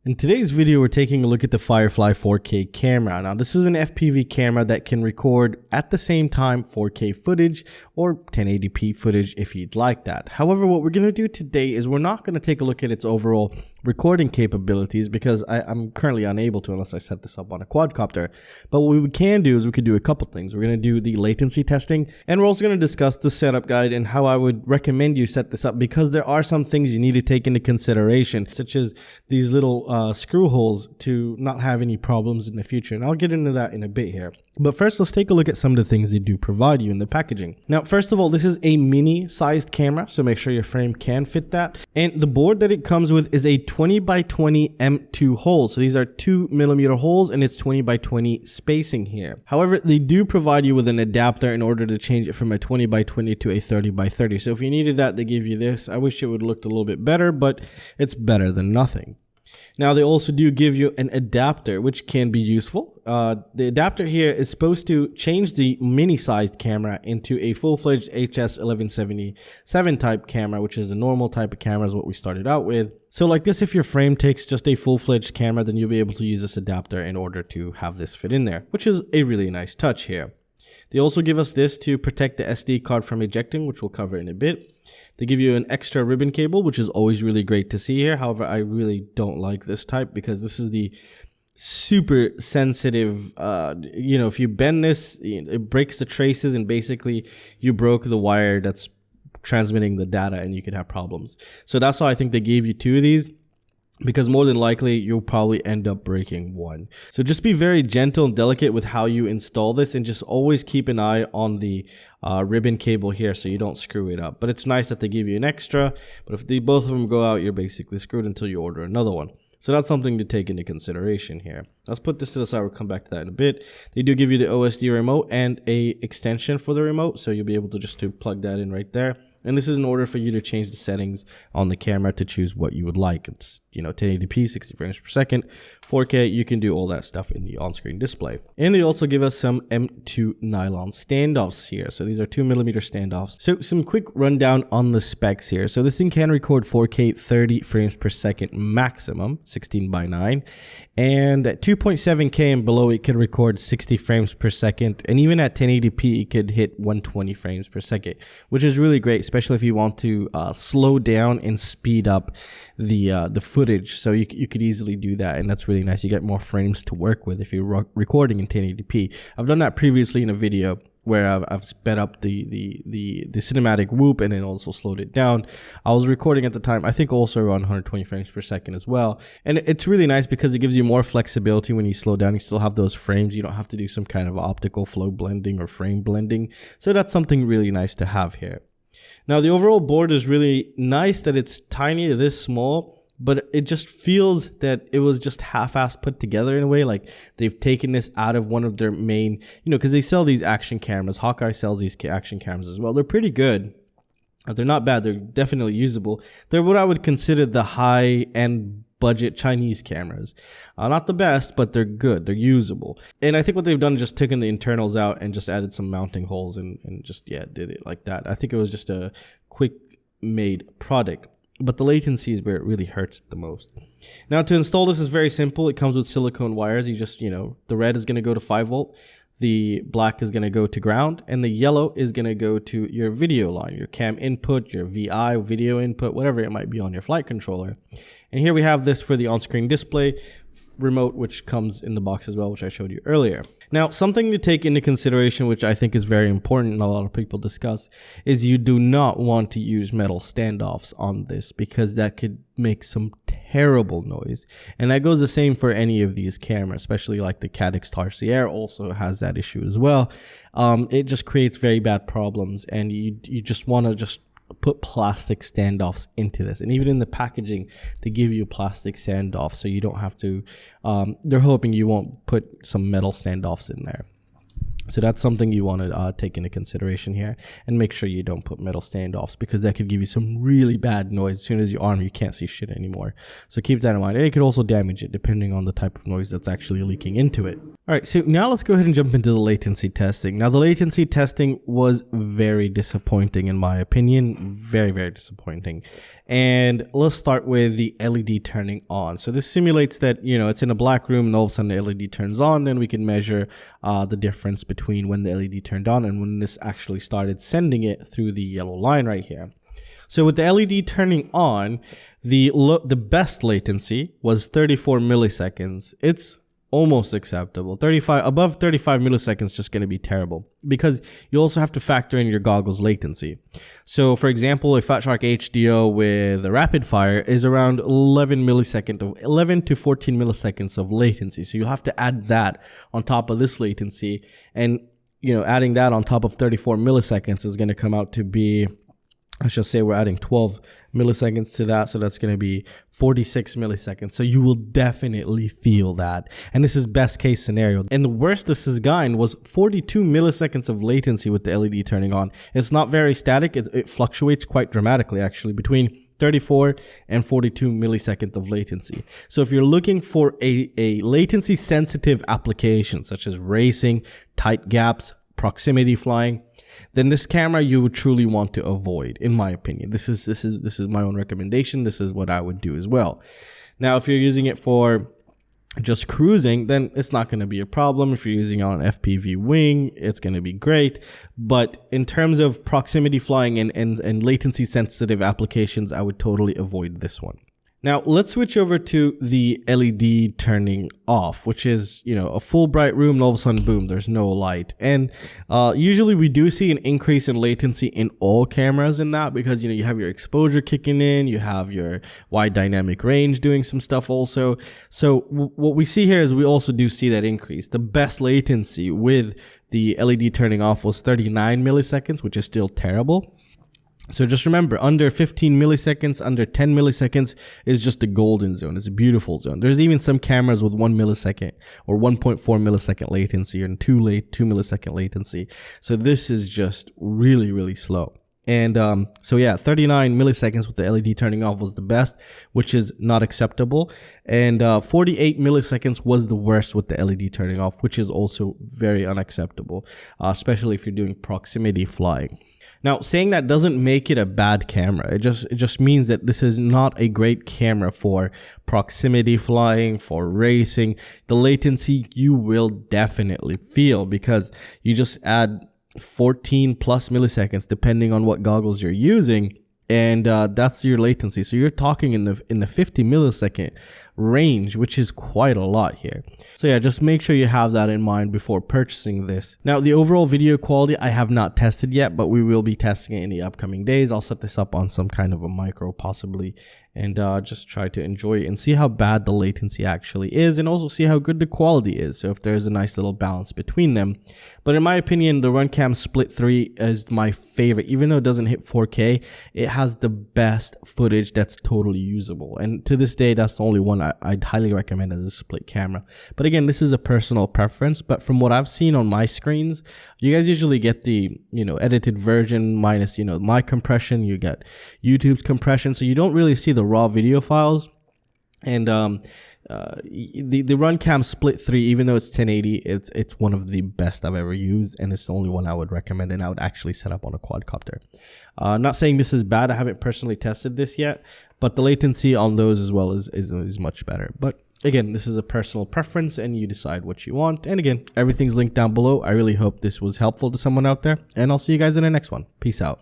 In today's video, we're taking a look at the Firefly 4K camera. Now, this is an FPV camera that can record at the same time 4K footage or 1080p footage if you'd like that. However, what we're going to do today is we're not going to take a look at its overall recording capabilities because I'm currently unable to unless I set this up on a quadcopter. But what we can do is we could do a couple things. We're going to do the latency testing, and we're also going to discuss the setup guide and how I would recommend you set this up, because there are some things you need to take into consideration, such as these little screw holes to not have any problems in the future. And I'll get into that in a bit here. But first, let's take a look at some of the things they do provide you in the packaging. Now, first of all, this is a mini sized camera, so make sure your frame can fit that. And the board that it comes with is a 20 by 20 M2 hole. So these are 2mm holes, and it's 20 by 20 spacing here. However, they do provide you with an adapter in order to change it from a 20 by 20 to a 30 by 30. So if you needed that, they give you this. I wish it would have looked a little bit better, but it's better than nothing. Now, they also do give you an adapter, which can be useful. The adapter here is supposed to change the mini-sized camera into a full-fledged HS1177 type camera, which is the normal type of camera is what we started out with. So like this, if your frame takes just a full-fledged camera, then you'll be able to use this adapter in order to have this fit in there, which is a really nice touch here. They also give us this to protect the SD card from ejecting, which we'll cover in a bit. They give you an extra ribbon cable, which is always really great to see here. However, I really don't like this type because this is the super sensitive, if you bend this, it breaks the traces, and basically you broke the wire that's transmitting the data and you could have problems. So that's why I think they gave you two of these, because more than likely you'll probably end up breaking one. So just be very gentle and delicate with how you install this, and just always keep an eye on the ribbon cable here so you don't screw it up. But it's nice that they give you an extra, but if both of them go out, you're basically screwed until you order another one. So that's something to take into consideration here. Let's put this to the side. We'll come back to that in a bit. They do give you the OSD remote and a extension for the remote, so you'll be able to just plug that in right there. And this is in order for you to change the settings on the camera to choose what you would like. It's 1080p, 60 frames per second, 4K. You can do all that stuff in the on-screen display. And they also give us some M2 nylon standoffs here. So these are 2mm standoffs. So some quick rundown on the specs here. So this thing can record 4K 30 frames per second maximum, 16 by 9. And at 2.7K and below, it can record 60 frames per second. And even at 1080p, it could hit 120 frames per second, which is really great, especially if you want to slow down and speed up the footage. So you could easily do that, and that's really nice. You get more frames to work with if you're recording in 1080p. I've done that previously in a video where I've sped up the cinematic whoop and then also slowed it down. I was recording at the time, I think also around 120 frames per second as well. And it's really nice because it gives you more flexibility when you slow down. You still have those frames. You don't have to do some kind of optical flow blending or frame blending. So that's something really nice to have here. Now, the overall board is really nice that it's tiny, this small, but it just feels that it was just half-assed put together in a way. Like they've taken this out of one of their main, because they sell these action cameras. Hawkeye sells these action cameras as well. They're pretty good. They're not bad. They're definitely usable. They're what I would consider the high-end budget Chinese cameras. Not the best, but they're good. They're usable. And I think what they've done is just taken the internals out and just added some mounting holes and just, did it like that. I think it was just a quick made product. But the latency is where it really hurts the most. Now, to install this is very simple. It comes with silicone wires. You just, the red is going to go to 5 volt. The black is going to go to ground, and the yellow is going to go to your video line, your cam input, your VI, video input, whatever it might be on your flight controller. And here we have this for the on-screen display remote, which comes in the box as well, which I showed you earlier. Now, something to take into consideration, which I think is very important and a lot of people discuss, is you do not want to use metal standoffs on this, because that could make some terrible noise. And that goes the same for any of these cameras, especially like the HGLRC also has that issue as well. It just creates very bad problems, and you just want to just put plastic standoffs into this. And even in the packaging, they give you plastic standoffs, so you don't have to they're hoping you won't put some metal standoffs in there. So that's something you want to take into consideration here, and make sure you don't put metal standoffs, because that could give you some really bad noise. As soon as you arm, you can't see shit anymore. So keep that in mind. And it could also damage it depending on the type of noise that's actually leaking into it. All right, so now let's go ahead and jump into the latency testing. Now the latency testing was very disappointing in my opinion, very, very disappointing. And let's start with the LED turning on. So this simulates that, you know, it's in a black room and all of a sudden the LED turns on. Then we can measure the difference between when the LED turned on and when this actually started sending it through the yellow line right here. So with the LED turning on, the best latency was 34 milliseconds. It's almost acceptable. Above 35 milliseconds just going to be terrible, because you also have to factor in your goggles latency. So for example, a Fat Shark HDO with a rapid fire is around 11 to 14 milliseconds of latency. So you'll have to add that on top of this latency, and you know, adding that on top of 34 milliseconds is going to come out to be, I should say, we're adding 12 milliseconds to that, so that's going to be 46 milliseconds. So you will definitely feel that, and this is best case scenario. And the worst this has gotten was 42 milliseconds of latency with the LED turning on. It's not very static. It fluctuates quite dramatically, actually, between 34 and 42 milliseconds of latency. So if you're looking for a latency sensitive application such as racing, tight gaps, proximity flying, then this camera you would truly want to avoid, in my opinion. This is my own recommendation. This is what I would do as well. Now, if you're using it for just cruising, then it's not going to be a problem. If you're using it on an FPV wing, it's going to be great. But in terms of proximity flying and latency sensitive applications, I would totally avoid this one. Now let's switch over to the LED turning off, which is, you know, a full bright room and all of a sudden, boom, there's no light. And usually we do see an increase in latency in all cameras in that, because, you know, you have your exposure kicking in, you have your wide dynamic range doing some stuff also. So what we see here is we also do see that increase. The best latency with the LED turning off was 39 milliseconds, which is still terrible. So just remember, under 15 milliseconds, under 10 milliseconds is just a golden zone. It's a beautiful zone. There's even some cameras with 1 millisecond or 1.4 millisecond latency and 2 millisecond latency. So this is just really, really slow. And so yeah, 39 milliseconds with the LED turning off was the best, which is not acceptable. And 48 milliseconds was the worst with the LED turning off, which is also very unacceptable, especially if you're doing proximity flying. Now, saying that doesn't make it a bad camera. It just means that this is not a great camera for proximity flying, for racing. The latency you will definitely feel, because you just add 14 plus milliseconds depending on what goggles you're using, and that's your latency. So you're talking in the 50 millisecond range, which is quite a lot here. So yeah, just make sure you have that in mind before purchasing this. Now, the overall video quality I have not tested yet, but we will be testing it in the upcoming days. I'll set this up on some kind of a micro possibly, and just try to enjoy it and see how bad the latency actually is, and also see how good the quality is, so if there's a nice little balance between them. But in my opinion, the Runcam Split 3 is my favorite. Even though it doesn't hit 4K, it has the best footage that's totally usable, and to this day that's the only one I'd highly recommend as a split camera. But again, this is a personal preference, but from what I've seen on my screens, you guys usually get the, you know, edited version minus, you know, my compression, you get YouTube's compression, so you don't really see the raw video files. And the Runcam Split 3, even though it's 1080, it's one of the best I've ever used, and it's the only one I would recommend, and I would actually set up on a quadcopter. I'm not saying this is bad. I haven't personally tested this yet, but the latency on those as well is much better. But again, this is a personal preference, and you decide what you want. And again, everything's linked down below. I really hope this was helpful to someone out there, and I'll see you guys in the next one. Peace out.